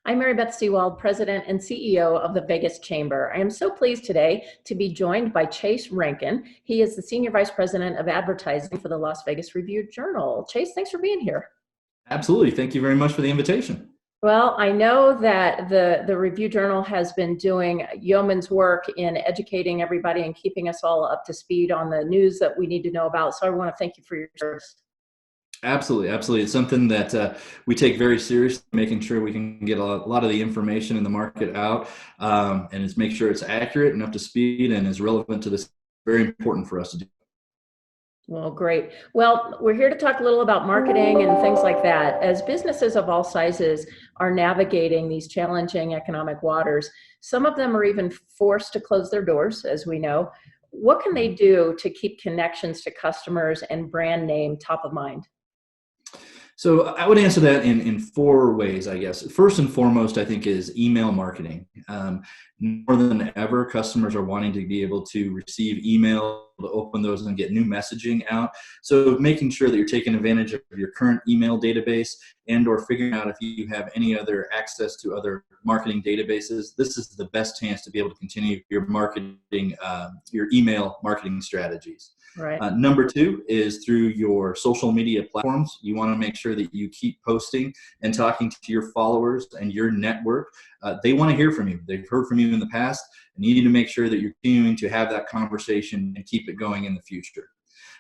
I'm Mary Beth Sewald, President and CEO of the Vegas Chamber. I am so pleased today to be joined by Chase Rankin. He is the Senior Vice President of Advertising for the Las Vegas Review-Journal. Chase, thanks for being here. Absolutely. Thank you very much for the invitation. Well, I know that the Review-Journal has been doing yeoman's work in educating everybody and keeping us all up to speed on the news that we need to know about. So I want to thank you for your service. Absolutely. Absolutely. It's something that we take very seriously, making sure we can get a lot of the information in the market out and it's make sure it's accurate and up to speed and is relevant to this. Very important for us to do. Well, great. Well, we're here to talk a little about marketing and things like that. As businesses of all sizes are navigating these challenging economic waters, some of them are even forced to close their doors, as we know. What can they do to keep connections to customers and brand name top of mind? So I would answer that in four ways, I guess. First and foremost, I think, is email marketing. More than ever, customers are wanting to be able to receive email, to open those and get new messaging out. So making sure that you're taking advantage of your current email database and or figuring out if you have any other access to other marketing databases, this is the best chance to be able to continue your marketing, your email marketing strategies. Right. Number two is through your social media platforms. You want to make sure that you keep posting and talking to your followers and your network. They want to hear from you. They've heard from you in the past, and you need to make sure that you're continuing to have that conversation and keep it going in the future.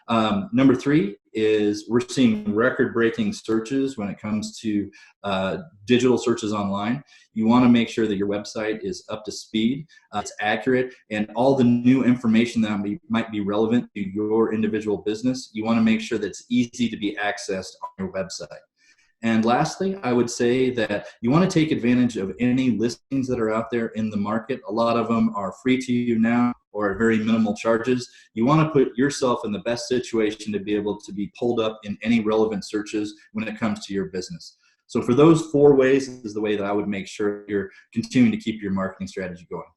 Number three is we're seeing record-breaking searches when it comes to digital searches online. You want to make sure that your website is up to speed, it's accurate, and all the new information that might be relevant to your individual business, you want to make sure that it's easy to be accessed on your website. And lastly, I would say that you want to take advantage of any listings that are out there in the market. A lot of them are free to you now or at very minimal charges. You want to put yourself in the best situation to be able to be pulled up in any relevant searches when it comes to your business. So for those four ways is the way that I would make sure you're continuing to keep your marketing strategy going.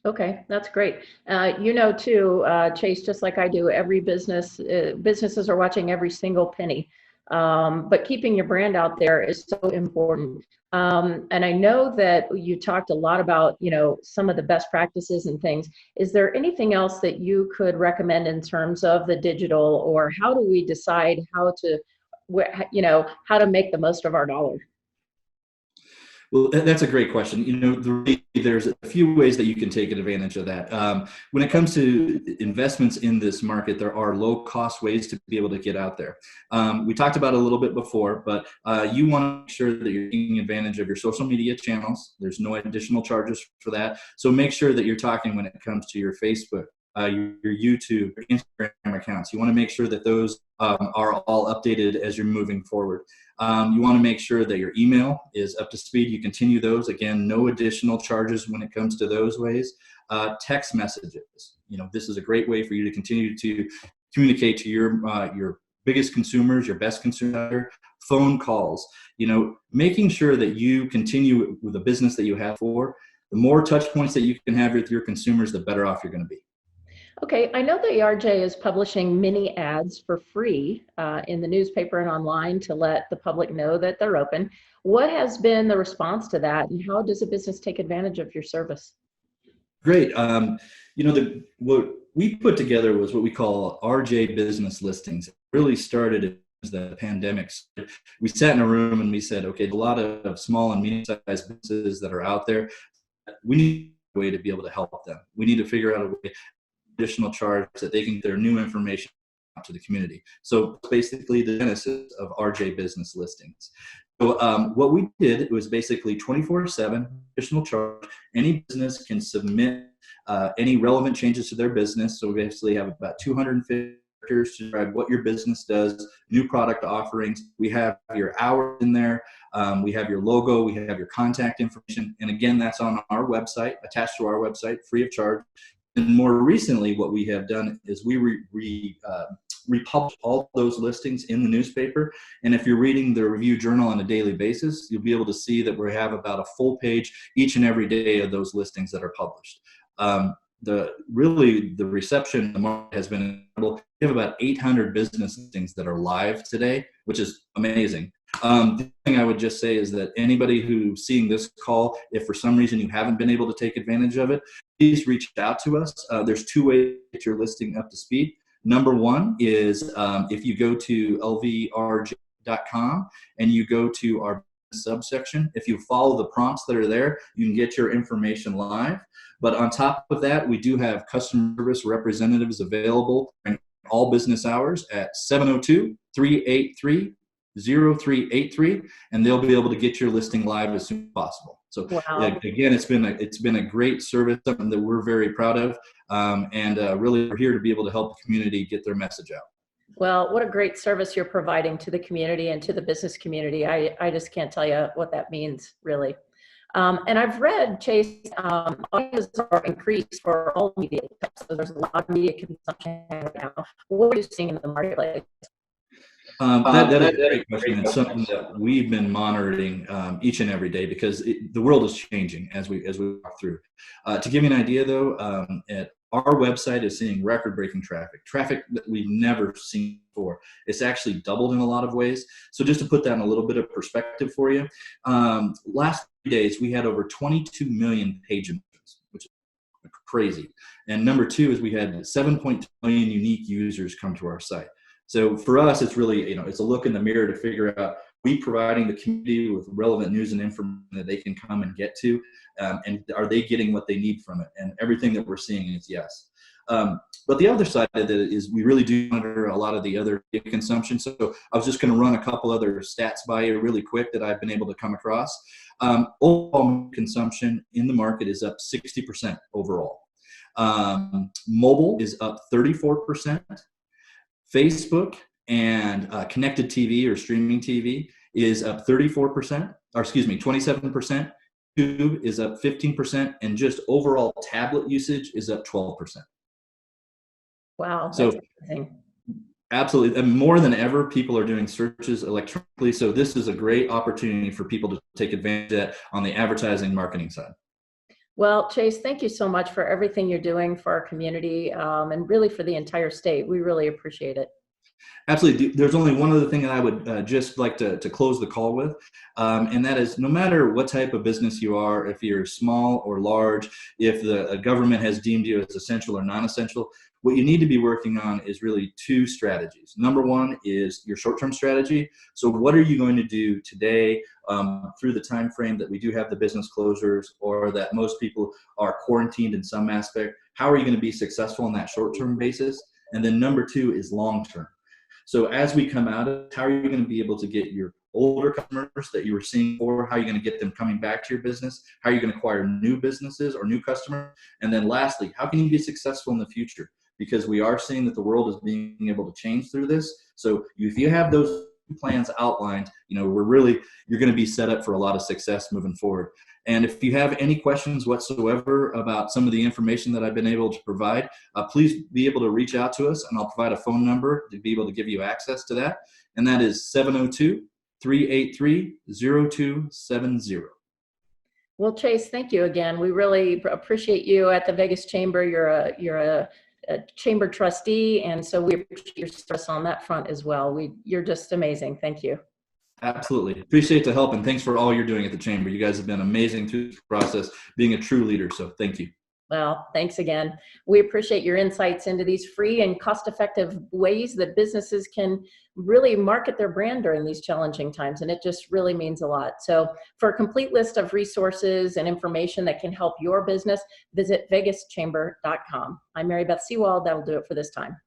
Okay, that's great. Too, Chase, just like I do, every businesses are watching every single penny. But keeping your brand out there is so important. And I know that you talked a lot about, some of the best practices and things. Is there anything else that you could recommend in terms of the digital, or how do we decide how to make the most of our dollar? Well, that's a great question. There's a few ways that you can take advantage of that. When it comes to investments in this market, there are low-cost ways to be able to get out there. We talked about it a little bit before, but you want to make sure that you're taking advantage of your social media channels. There's no additional charges for that. So make sure that you're talking when it comes to your Facebook, your YouTube, your Instagram accounts. You want to make sure that those are all updated as you're moving forward. You want to make sure that your email is up to speed. You continue those. Again, no additional charges when it comes to those ways. Text messages. This is a great way for you to continue to communicate to your biggest consumers, your best consumer. Phone calls. Making sure that you continue with the business that you have for. The more touch points that you can have with your consumers, the better off you're going to be. Okay, I know the ERJ is publishing mini ads for free in the newspaper and online to let the public know that they're open. What has been the response to that, and how does a business take advantage of your service? Great. What we put together was what we call RJ business listings. It really started as the pandemic. We sat in a room and we said, okay, a lot of small and medium-sized businesses that are out there. We need a way to be able to help them. We need to figure out a way, additional charge that they can get their new information out to the community. So basically the genesis of RJ business listings. So what we did was basically 24/7 additional charge. Any business can submit any relevant changes to their business. So we basically have about 250 characters to describe what your business does, new product offerings. We have your hours in there. We have your logo. We have your contact information. And again, that's on our website, attached to our website, free of charge. And more recently, what we have done is we republish all those listings in the newspaper. And if you're reading the Review-Journal on a daily basis, you'll be able to see that we have about a full page each and every day of those listings that are published. The reception in the market has been incredible. We have about 800 business listings that are live today, which is amazing. The thing I would just say is that anybody who's seeing this call, if for some reason you haven't been able to take advantage of it, please reach out to us. There's two ways to get your listing up to speed. Number one is if you go to lvrj.com and you go to our subsection, if you follow the prompts that are there, you can get your information live. But on top of that, we do have customer service representatives available in all business hours at 702-383-0383, and they'll be able to get your listing live as soon as possible. So Wow. again, it's been a great service, something that we're very proud of, and really we're here to be able to help the community get their message out. Well, what a great service you're providing to the community and to the business community. I just can't tell you what that means, really. And I've read, Chase, audiences are increased for all media types. So there's a lot of media consumption right now. What are you seeing in the marketplace? That is a great question. It's something that we've been monitoring each and every day because the world is changing as we walk through. To give you an idea, though, at our website is seeing record-breaking traffic that we've never seen before. It's actually doubled in a lot of ways. So just to put that in a little bit of perspective for you, last 3 days we had over 22 million page impressions, which is crazy. And number two is we had 7.2 million unique users come to our site. So for us, it's really, it's a look in the mirror to figure out, we providing the community with relevant news and information that they can come and get to, and are they getting what they need from it? And everything that we're seeing is yes. But the other side of it is we really do monitor a lot of the other consumption. So I was just going to run a couple other stats by you really quick that I've been able to come across. Overall consumption in the market is up 60% overall. Mobile is up 34%. Facebook and connected TV or streaming TV is up 34%, or excuse me, 27%. YouTube is up 15%, and just overall tablet usage is up 12%. Wow, that's so amazing. Absolutely, and more than ever, people are doing searches electronically. So this is a great opportunity for people to take advantage of that on the advertising marketing side. Well, Chase, thank you so much for everything you're doing for our community and really for the entire state. We really appreciate it. Absolutely. There's only one other thing that I would just like to close the call with, and that is no matter what type of business you are, if you're small or large, if the government has deemed you as essential or non-essential, what you need to be working on is really two strategies. Number one is your short-term strategy. So what are you going to do today through the time frame that we do have the business closures or that most people are quarantined in some aspect? How are you going to be successful on that short-term basis? And then number two is long-term. So as we come out of it, how are you going to be able to get your older customers that you were seeing before? How are you going to get them coming back to your business? How are you going to acquire new businesses or new customers? And then lastly, how can you be successful in the future? Because we are seeing that the world is being able to change through this. So if you have those plans outlined, you're going to be set up for a lot of success moving forward. And if you have any questions whatsoever about some of the information that I've been able to provide, please be able to reach out to us, and I'll provide a phone number to be able to give you access to that. And that is 702-383-0270. Well, Chase, thank you again. We really appreciate you at the Vegas Chamber. You're a chamber trustee, and so we appreciate your service on that front as well. You're just amazing. Thank you. Absolutely. Appreciate the help, and thanks for all you're doing at the Chamber. You guys have been amazing through this process, being a true leader, so thank you. Well, thanks again. We appreciate your insights into these free and cost-effective ways that businesses can really market their brand during these challenging times, and it just really means a lot. So for a complete list of resources and information that can help your business, visit vegaschamber.com. I'm Beth Sewald. That will do it for this time.